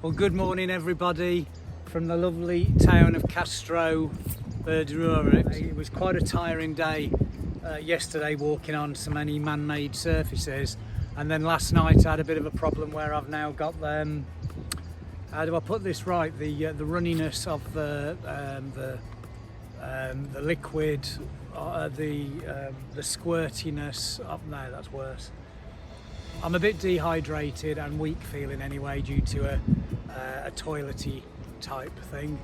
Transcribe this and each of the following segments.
Well, good morning everybody from the lovely town of Castro. It was quite a tiring day yesterday walking on so many man-made surfaces, and then last night I had a bit of a problem where I've now got them, how do I put this right, the runniness of the liquid, the squirtiness of, no, that's worse. I'm a bit dehydrated and weak feeling anyway due to a toilety type thing.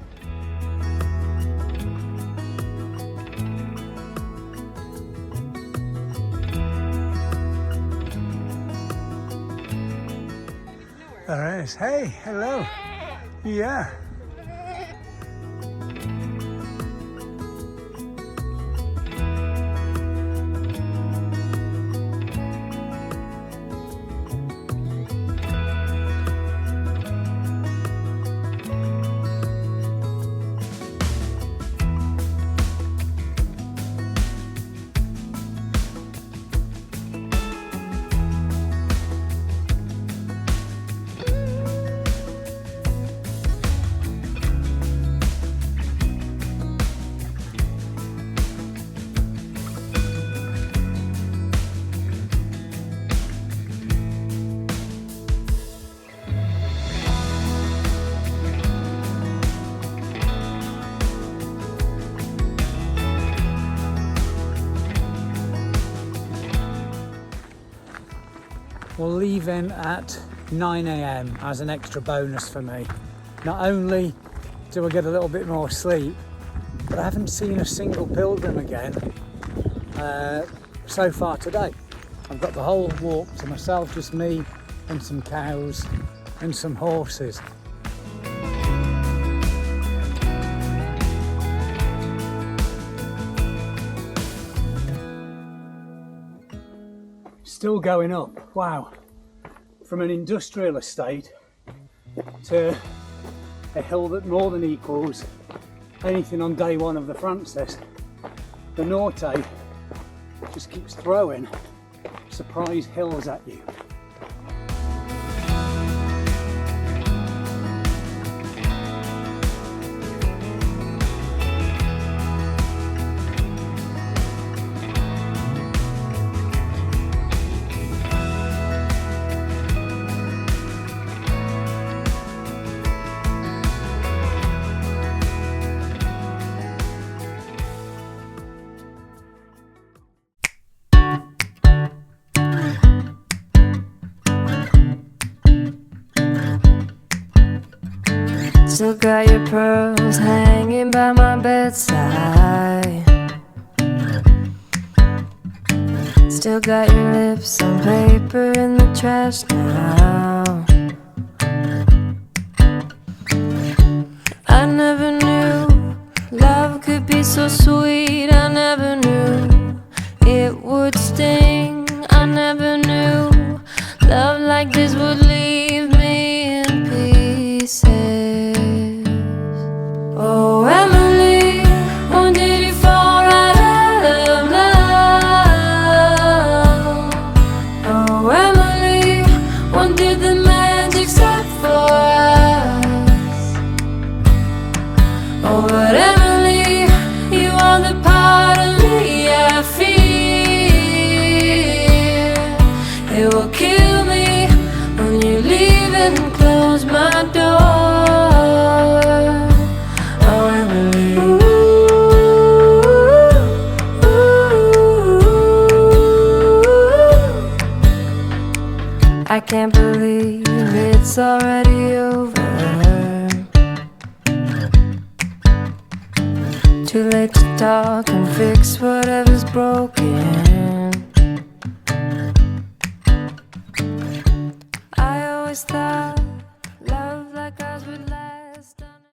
There it is. Hey, hello. Yeah. We're leaving at 9 AM as an extra bonus for me. Not only do I get a little bit more sleep, but I haven't seen a single pilgrim again so far today. I've got the whole walk to myself, just me and some cows and some horses. Still going up, wow. From an industrial estate to a hill that more than equals anything on day one of the Francis. The Norte just keeps throwing surprise hills at you. Still got your pearls hanging by my bedside. Still got your lips on paper in the trash now. I never knew love could be so sweet. I never knew it would sting. I never knew love like this would leave me in pieces. Oh, Emily, when did you fall right out of love? Oh, Emily, when did the magic stop for us? Oh, but Emily, you are the part of me I fear. It will kill me when you leave and close my door. I can't believe it's already over. Too late to talk and fix whatever's broken. I always thought